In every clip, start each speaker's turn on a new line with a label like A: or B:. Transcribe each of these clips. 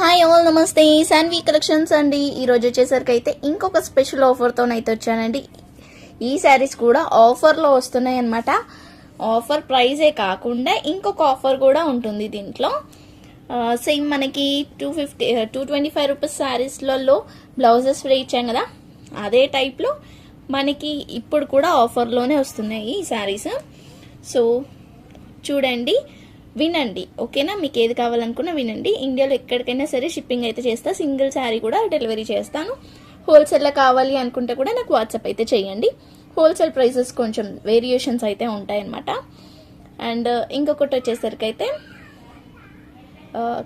A: Hi all, నమస్తే. Shanvi collections అండి. ఈరోజు వచ్చేసరికి అయితే ఇంకొక స్పెషల్ ఆఫర్తోనైతే వచ్చానండి. ఈ శారీస్ కూడా ఆఫర్లో వస్తున్నాయి అనమాట. ఆఫర్ ప్రైజే కాకుండా ఇంకొక ఆఫర్ కూడా ఉంటుంది దీంట్లో. సేమ్ మనకి 225 రూపీస్ శారీస్లలో బ్లౌజెస్ ఫ్రీ ఇచ్చాం కదా, అదే టైప్లో మనకి ఇప్పుడు కూడా ఆఫర్లోనే వస్తున్నాయి ఈ శారీస్. సో చూడండి, వినండి, ఓకేనా? మీకు ఏది కావాలనుకున్నా వినండి. ఇండియాలో ఎక్కడికైనా సరే షిప్పింగ్ అయితే చేస్తా. సింగిల్ శారీ కూడా డెలివరీ చేస్తాను. హోల్సేల్లో కావాలి అనుకుంటే కూడా నాకు వాట్సాప్ అయితే చేయండి. హోల్సేల్ ప్రైసెస్ కొంచెం వేరియేషన్స్ అయితే ఉంటాయన్నమాట. అండ్ ఇంకొకటి వచ్చేసరికి అయితే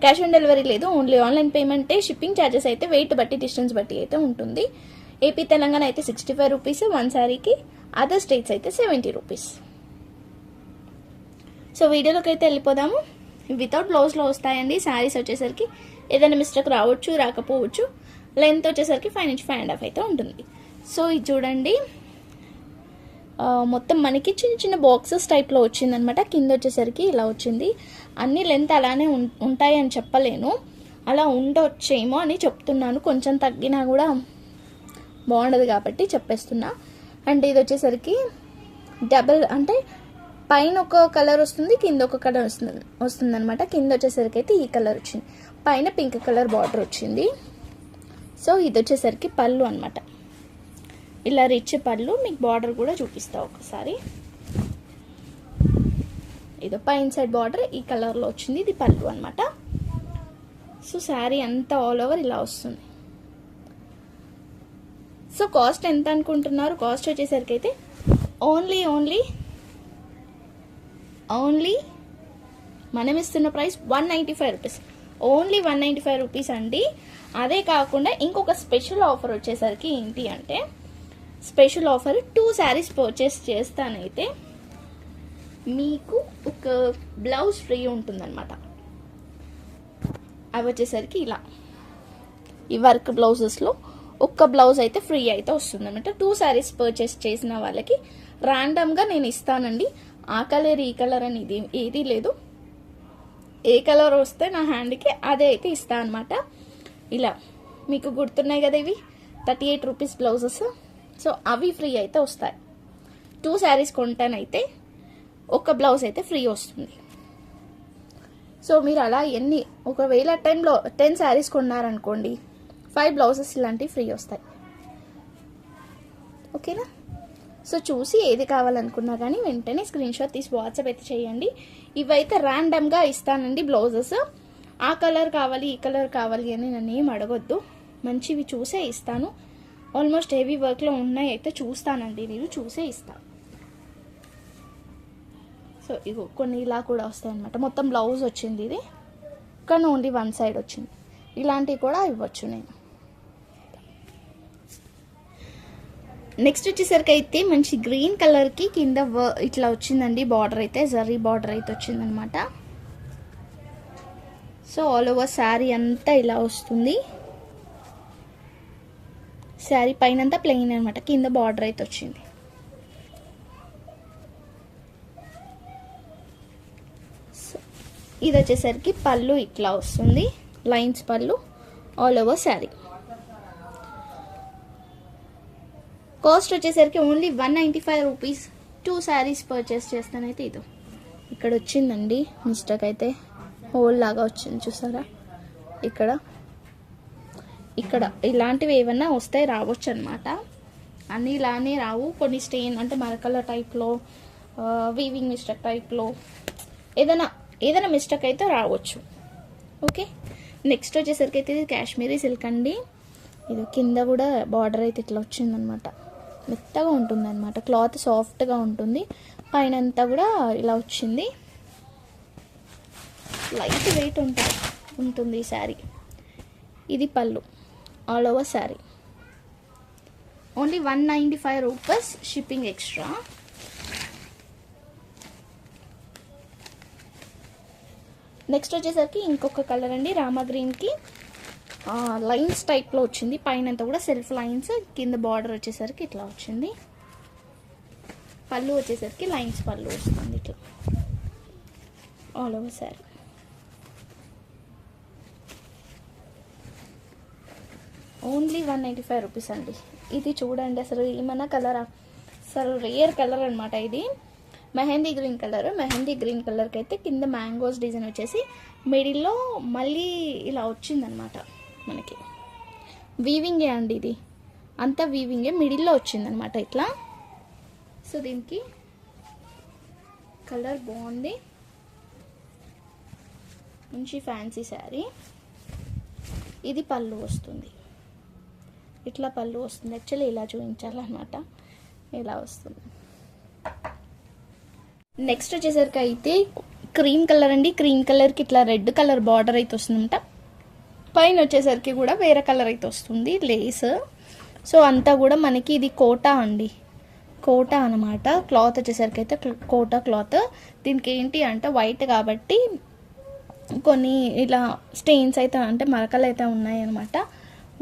A: క్యాష్ ఆన్ డెలివరీ లేదు, ఓన్లీ ఆన్లైన్ పేమెంటే. షిప్పింగ్ ఛార్జెస్ అయితే వెయిట్ బట్టి, డిస్టెన్స్ బట్టి అయితే ఉంటుంది. ఏపీ తెలంగాణ అయితే 65 రూపీస్ వన్ శారీకి, అదర్ స్టేట్స్ అయితే 70 రూపీస్. సో వీడియోలోకి అయితే వెళ్ళిపోదాము. వితౌట్ బ్లౌజ్లో వస్తాయండి శారీస్. వచ్చేసరికి ఏదైనా మిస్టేక్ రావచ్చు, రాకపోవచ్చు. లెంత్ వచ్చేసరికి 5 నుంచి 5.5 అయితే ఉంటుంది. సో ఇది చూడండి, మొత్తం మనకి చిన్న చిన్న బాక్సెస్ టైప్లో వచ్చిందనమాట. కింద వచ్చేసరికి ఇలా వచ్చింది. అన్ని లెంత్ అలానే ఉంటాయి అని చెప్పలేను, అలా ఉండొచ్చేమో అని చెప్తున్నాను. కొంచెం తగ్గినా కూడా బాగుండదు కాబట్టి చెప్పేస్తున్నా. అండ్ ఇది వచ్చేసరికి డబల్, అంటే పైన ఒక కలర్ వస్తుంది, కింద ఒక కలర్ వస్తుంది అనమాట. కింద వచ్చేసరికి అయితే ఈ కలర్ వచ్చింది, పైన పింక్ కలర్ బార్డర్ వచ్చింది. సో ఇది వచ్చేసరికి పళ్ళు అనమాట. ఇలా రిచ్ పళ్ళు. మీకు బార్డర్ కూడా చూపిస్తా ఒకసారి. ఇది పైన సైడ్ బార్డర్ ఈ కలర్లో వచ్చింది, ఇది పళ్ళు అనమాట. సో శారీ అంతా ఆల్ ఓవర్ ఇలా వస్తుంది. సో కాస్ట్ ఎంత అనుకుంటున్నారు? కాస్ట్ వచ్చేసరికి అయితే ఓన్లీ మనం ఇస్తున్న ప్రైస్ 195 రూపీస్. ఓన్లీ 195 రూపీస్ అండి. అదే కాకుండా ఇంకొక స్పెషల్ ఆఫర్ వచ్చేసరికి ఏంటి అంటే, స్పెషల్ ఆఫర్ 2 శారీస్ పర్చేస్ చేస్తానైతే మీకు ఒక బ్లౌజ్ ఫ్రీ ఉంటుందన్నమాట. అవి వచ్చేసరికి ఇలా ఈ వర్క్ బ్లౌజెస్లో ఒక్క బ్లౌజ్ అయితే ఫ్రీ అయితే వస్తుందన్నమాట. 2 శారీస్ పర్చేస్ చేసిన వాళ్ళకి ర్యాండమ్గా నేను ఇస్తానండి. ఆ కలర్ ఈ కలర్ అని ఇది ఏది లేదు. ఏ కలర్ వస్తే నా హ్యాండ్కి అదే అయితే ఇస్తా అనమాట. ఇలా మీకు గుర్తున్నాయి కదా, ఇవి 38 రూపీస్ బ్లౌజెస్. సో అవి ఫ్రీ అయితే వస్తాయి. 2 శారీస్ కొంటానైతే ఒక బ్లౌజ్ అయితే ఫ్రీ వస్తుంది. సో మీరు అలా ఒకవేళ 10 శారీస్ కొన్నారనుకోండి, 5 బ్లౌజెస్ ఇలాంటివి ఫ్రీ వస్తాయి. ఓకేనా? సో చూసి ఏది కావాలనుకున్నా కానీ వెంటనే స్క్రీన్ షాట్ తీసి వాట్సాప్ అయితే చేయండి. ఇవైతే ర్యాండమ్గా ఇస్తానండి బ్లౌజెస్. ఆ కలర్ కావాలి, ఈ కలర్ కావాలి అని నన్ను ఏం అడగొద్దు. మంచివి చూసే ఇస్తాను. ఆల్మోస్ట్ హెవీ వర్క్లో ఉన్నాయి అయితే చూస్తానండి, నేను చూసే ఇస్తాను. సో ఇగో కొన్ని ఇలా కూడా వస్తాయి అనమాట. మొత్తం బ్లౌజ్ వచ్చింది ఇది, కానీ ఓన్లీ వన్ సైడ్ వచ్చింది. ఇలాంటివి కూడా ఇవ్వచ్చు నేను. నెక్స్ట్ వచ్చేసరికి అయితే మంచి గ్రీన్ కలర్కి కింద ఇట్లా వచ్చిందండి బార్డర్ అయితే, జరీ బార్డర్ అయితే వచ్చిందనమాట. సో ఆల్ ఓవర్ శారీ అంతా ఇలా వస్తుంది. శారీ పైన అంతా ప్లెయిన్ అనమాట, కింద బార్డర్ అయితే వచ్చింది. సో ఇది వచ్చేసరికి పళ్ళు ఇట్లా వస్తుంది, లైన్స్ పళ్ళు ఆల్ ఓవర్ శారీ. కాస్ట్ వచ్చేసరికి ఓన్లీ 195 రూపీస్. 2 శారీస్ పర్చేస్ చేస్తానైతే ఇది ఇక్కడ వచ్చిందండి. మిస్టేక్ అయితే హోల్ లాగా వచ్చింది, చూసారా? ఇక్కడ ఇలాంటివి ఏమన్నా వస్తాయి, రావచ్చు అనమాట. అన్నీ ఇలానే రావు, కొన్ని స్టెయిన్ అంటే మరకల టైప్లో, వీవింగ్ మిస్టేక్ టైప్లో ఏదైనా మిస్టేక్ అయితే రావచ్చు. ఓకే, నెక్స్ట్ వచ్చేసరికి అయితే ఇది కాశ్మీరీ సిల్క్ అండి. ఇది కింద కూడా బార్డర్ అయితే ఇట్లా వచ్చిందనమాట. మెత్తగా ఉంటుంది అనమాట, క్లాత్ సాఫ్ట్గా ఉంటుంది. పైన అంతా కూడా ఇలా వచ్చింది. లైట్ వెయిట్ ఉంటుంది ఈ శారీ. ఇది పళ్ళు all over sari. Only 195 rupees, shipping extra. Next వచ్చేసరికి ఇంకొక కలర్ అండి, రామా గ్రీన్కి లైన్స్ టైప్లో వచ్చింది. పైన అంతా కూడా సెల్ఫ్ లైన్స్, కింద బార్డర్ వచ్చేసరికి ఇట్లా వచ్చింది. పళ్ళు వచ్చేసరికి లైన్స్ పళ్ళు వస్తుంది ఇట్లా all over sari. Only 195 rupees అండి. ఇది చూడండి అసలు ఏమన్నా కలరా, అసలు రేర్ కలర్ అనమాట. ఇది mehndi green colour. Mehndi green కలర్కి అయితే కింద మ్యాంగోస్ డిజైన్ వచ్చేసి మిడిల్లో మళ్ళీ ఇలా వచ్చిందనమాట. మనకి వీవింగే అండి, ఇది అంతా వీవింగే, మిడిల్లో వచ్చిందనమాట ఇట్లా. సో దీనికి కలర్ బాగుంది, మంచి ఫ్యాన్సీ శారీ. ఇది పళ్ళు వస్తుంది, ఇట్లా పళ్ళు వస్తుంది. యాక్చువల్లీ ఇలా చూపించాలన్నమాట, ఇలా వస్తుంది. నెక్స్ట్ వచ్చేసరికి అయితే క్రీమ్ కలర్ అండి. క్రీమ్ కలర్కి ఇట్లా రెడ్ కలర్ బార్డర్ అయితే వస్తుందన్నమాట. పైన వచ్చేసరికి కూడా వేరే కలర్ అయితే వస్తుంది లేస్. సో అంతా కూడా మనకి ఇది కోటా అండి, కోటా అనమాట. క్లాత్ వచ్చేసరికి అయితే కోటా క్లాత్. దీనికి ఏంటి అంటే వైట్ కాబట్టి కొన్ని ఇలా స్టెయిన్స్ అయితే అంటే మరకలు అయితే ఉన్నాయన్నమాట.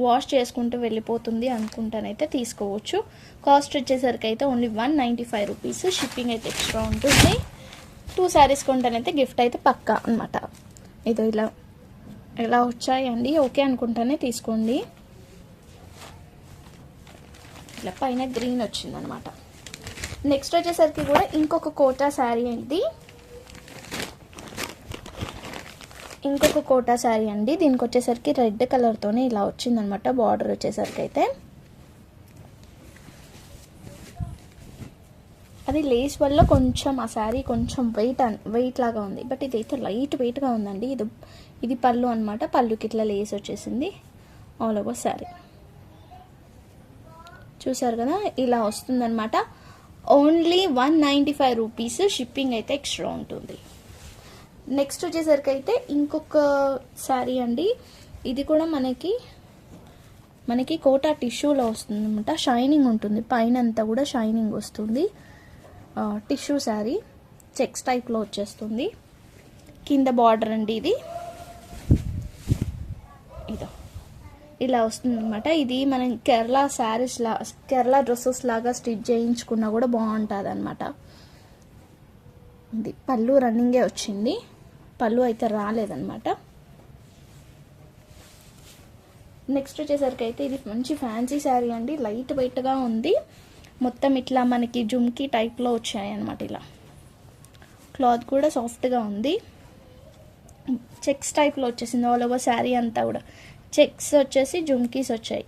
A: వాష్ చేసుకుంటూ వెళ్ళిపోతుంది అనుకుంటానైతే తీసుకోవచ్చు. కాస్ట్ వచ్చేసరికి అయితే ఓన్లీ 195 రూపీస్. షిప్పింగ్ అయితే ఎక్స్ట్రా ఉంటుంది. 2 శారీస్ కొంటానైతే గిఫ్ట్ అయితే పక్కా అనమాట. ఇదో ఇలా వచ్చాయండి, ఓకే అనుకుంటానే తీసుకోండి. ఇలా పైన గ్రీన్ వచ్చిందనమాట. నెక్స్ట్ వచ్చేసరికి కూడా ఇంకొక కోటా శారీ అండి, ఇంకొక కోటా శారీ అండి. దీనికి వచ్చేసరికి రెడ్ కలర్తోనే ఇలా వచ్చిందనమాట బార్డర్ వచ్చేసరికి అయితే. అది లేస్ వల్ల కొంచెం ఆ శారీ కొంచెం వెయిట్ లాగా ఉంది, బట్ ఇదైతే లైట్ వెయిట్గా ఉందండి. ఇది పళ్ళు అనమాట. పళ్ళుకి ఇట్లా లేస్ వచ్చేసింది ఆల్ ఓవర్ శారీ. చూసారు కదా, ఇలా వస్తుందన్నమాట. Only 195 rupees. షిప్పింగ్ అయితే ఎక్స్ట్రా ఉంటుంది. నెక్స్ట్ వచ్చేసరికి అయితే ఇంకొక శారీ అండి. ఇది కూడా మనకి కోటా టిష్యూలో వస్తుంది అనమాట. షైనింగ్ ఉంటుంది, పైన అంతా కూడా షైనింగ్ వస్తుంది. టిష్యూ శారీ చెక్స్ టైప్లో వచ్చేస్తుంది. కింద బార్డర్ అండి ఇది, ఇదో ఇలా వస్తుంది అనమాట. ఇది మనం కేరళ శారీస్ కేరళ డ్రెస్సెస్ లాగా స్టిచ్ చేయించుకున్నా కూడా బాగుంటుంది అనమాట. ఇది పళ్ళు రన్నింగే వచ్చింది, పళ్ళు అయితే రాలేదన్నమాట. నెక్స్ట్ వచ్చేసరికి అయితే ఇది మంచి ఫ్యాన్సీ శారీ అండి. లైట్ వెయిట్గా ఉంది. మొత్తం ఇట్లా మనకి జుమ్కీ టైప్లో వచ్చాయి అనమాట. ఇలా క్లాత్ కూడా సాఫ్ట్గా ఉంది. చెక్స్ టైప్లో వచ్చేసింది ఆల్ ఓవర్ శారీ అంతా కూడా. చెక్స్ వచ్చేసి జుమ్కీస్ వచ్చాయి.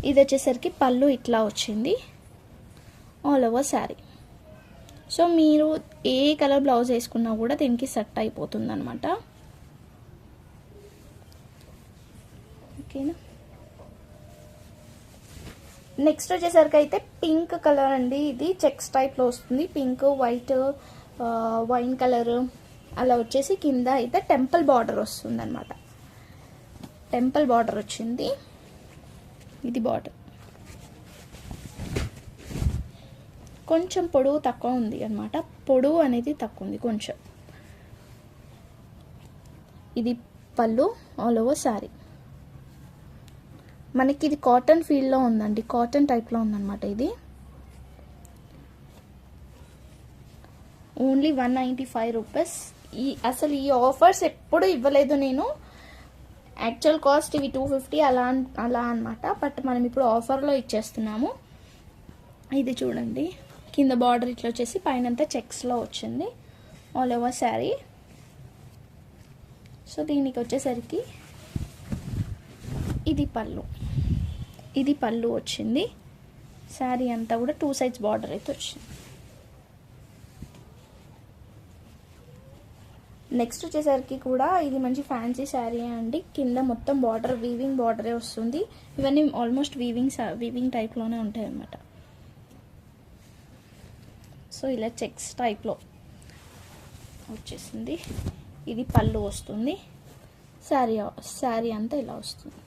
A: ఇది వచ్చేసరికి పళ్ళు ఇట్లా వచ్చింది ఆల్ ఓవర్ శారీ. సో మీరు ఏ కలర్ బ్లౌజ్ వేసుకున్నా కూడా దీనికి సెట్ అయిపోతుంది అనమాట. ఓకేనా. నెక్స్ట్ వచ్చేసరికి అయితే పింక్ కలర్ అండి. ఇది చెక్స్ టైప్లో వస్తుంది. పింక్, వైట్, వైన్ కలర్ అలా వచ్చేసి కింద అయితే టెంపుల్ బార్డర్ వస్తుంది అనమాట. టెంపుల్ బార్డర్ వచ్చింది. ఇది బార్డర్ కొంచెం పొడవు తక్కువ ఉంది అనమాట. పొడవు అనేది తక్కువ ఉంది కొంచెం. ఇది పళ్ళు ఆల్ ఓవర్ శారీ. మనకి ఇది కాటన్ ఫీల్డ్లో ఉందండి, కాటన్ టైప్లో ఉందన్నమాట. ఇది ఓన్లీ 195 రూపీస్. అసలు ఈ ఆఫర్స్ ఎప్పుడు ఇవ్వలేదు నేను. యాక్చువల్ కాస్ట్ ఇవి 250 అలా అనమాట. బట్ మనం ఇప్పుడు ఆఫర్లో ఇచ్చేస్తున్నాము. ఇది చూడండి, కింద బార్డర్ ఇట్లా వచ్చేసి పైనంతా చెక్స్లో వచ్చింది ఆల్ ఓవర్ శారీ. సో దీనికి వచ్చేసరికి ఇది పళ్ళు వచ్చింది. శారీ అంతా కూడా 2 సైడ్స్ బార్డర్ అయితే వచ్చింది. నెక్స్ట్ వచ్చేసరికి కూడా ఇది మంచి ఫ్యాన్సీ శారీ అండి. కింద మొత్తం బార్డర్ వీవింగ్ బార్డరే వస్తుంది. ఇవన్నీ ఆల్మోస్ట్ వీవింగ్ టైప్లోనే ఉంటాయి అన్నమాట. సో ఇలా చెక్స్ టైప్లో వచ్చేసింది. ఇది పళ్ళు వస్తుంది. శారీ అంతా ఇలా వస్తుంది.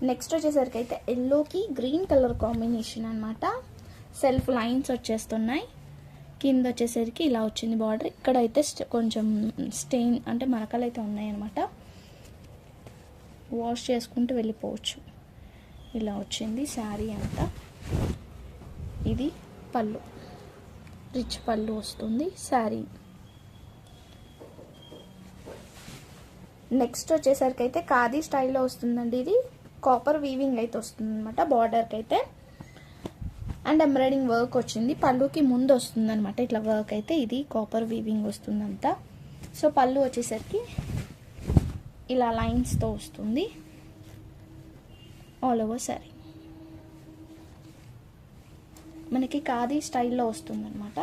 A: నెక్స్ట్ వచ్చేసరికి అయితే ఎల్లోకి గ్రీన్ కలర్ కాంబినేషన్ అనమాట. సెల్ఫ్ లైన్స్ వచ్చేస్తున్నాయి. కింద వచ్చేసరికి ఇలా వచ్చింది బార్డర్. ఇక్కడైతే కొంచెం స్టెయిన్ అంటే మరకలు అయితే ఉన్నాయన్నమాట. వాష్ చేసుకుంటూ వెళ్ళిపోవచ్చు. ఇలా వచ్చింది శారీ అంతా. ఇది పళ్ళు, రిచ్ పళ్ళు వస్తుంది. శారీ నెక్స్ట్ వచ్చేసరికి అయితే ఖాదీ స్టైల్లో వస్తుందండి. ఇది కాపర్ వీవింగ్ అయితే వస్తుంది అనమాట బార్డర్కి అయితే. అండ్ ఎంబ్రాయిడింగ్ వర్క్ వచ్చింది. పళ్ళుకి ముందు వస్తుంది అనమాట ఇట్లా వర్క్ అయితే. ఇది కాపర్ వీవింగ్ వస్తుందంతా. సో పళ్ళు వచ్చేసరికి ఇలా లైన్స్తో వస్తుంది ఆల్ ఓవర్ సారీ. మనకి ఖాదీ స్టైల్లో వస్తుంది అనమాట.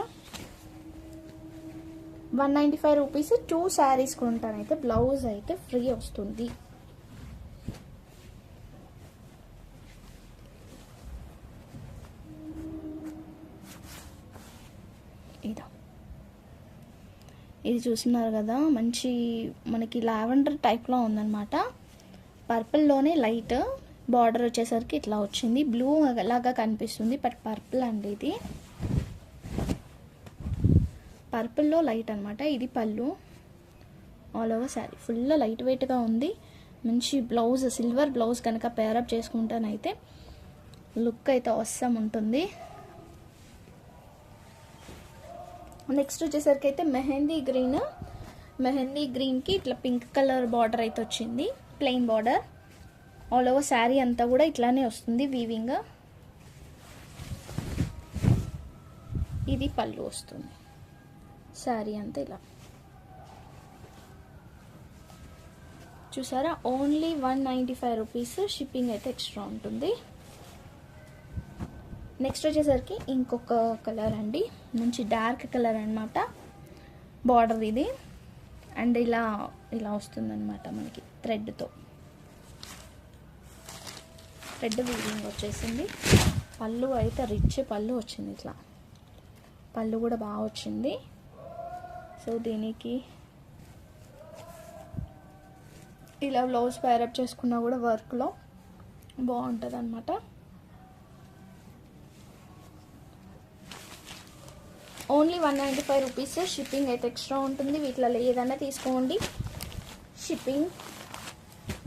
A: 195 రూపీస్ 2 శారీస్ కొంటానైతే బ్లౌజ్ అయితే ఫ్రీ వస్తుంది. ఇది చూస్తున్నారు కదా, మంచి మనకి లావెండర్ టైప్లో ఉందన్నమాట. పర్పుల్లోనే లైట్ బార్డర్ వచ్చేసరికి ఇట్లా వచ్చింది. బ్లూ లాగా కనిపిస్తుంది బట్ పర్పుల్ అండి. ఇది పర్పుల్లో లైట్ అనమాట. ఇది పళ్ళు all over sari full light వెయిట్గా ఉంది. మంచి బ్లౌజ్ సిల్వర్ బ్లౌజ్ కనుక పేరప్ చేసుకుంటానైతే లుక్ అయితే అవసరం ఉంటుంది. నెక్స్ట్ వచ్చేసరికి అయితే మెహందీ గ్రీన్కి ఇట్లా పింక్ కలర్ బార్డర్ అయితే వచ్చింది. Plain border all over sari అంతా కూడా ఇట్లానే వస్తుంది వీవింగ్. ఇది పళ్ళు వస్తుంది. శారీ అంతా ఇలా చూసారా. Only 195 rupees. షిప్పింగ్ అయితే ఎక్స్ట్రా ఉంటుంది. నెక్స్ట్ వచ్చేసరికి ఇంకొక కలర్ అండి. మంచి డార్క్ కలర్ అనమాట. బార్డర్ ఇది అండ్ ఇలా వస్తుందన్నమాట మనకి థ్రెడ్ వీవింగ్ వచ్చేసింది. పళ్ళు అయితే రిచ్ పళ్ళు వచ్చింది. ఇట్లా పళ్ళు కూడా బాగా వచ్చింది. సో దీనికి ఇలా బ్లౌజ్ పేరప్ చేసుకున్నా కూడా వర్క్లో బాగుంటుంది అనమాట. Only 195 rupees. షిప్పింగ్ అయితే ఎక్స్ట్రా ఉంటుంది. వీటిలో ఏదైనా తీసుకోండి. షిప్పింగ్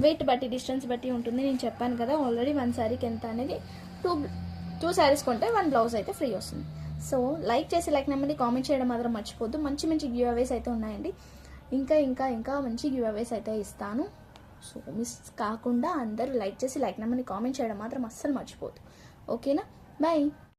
A: వెయిట్ బట్టి డిస్టెన్స్ బట్టి ఉంటుంది. నేను చెప్పాను కదా ఆల్రెడీ 1 శారీకి ఎంత అనేది. 2 శారీస్ కొంటే 1 బ్లౌజ్ అయితే ఫ్రీ వస్తుంది. సో లైక్ చేసి లైక్ నెంబర్ని కామెంట్ చేయడం మాత్రం మర్చిపోద్దు. మంచి గివ్ అవేస్ అయితే ఉన్నాయండి. ఇంకా మంచి గివ్ అవేస్ అయితే ఇస్తాను. సో మిస్ కాకుండా అందరూ లైక్ చేసి లైక్ నెంబర్ని కామెంట్ చేయడం మాత్రం అస్సలు మర్చిపోద్దు. ఓకేనా? బాయ్.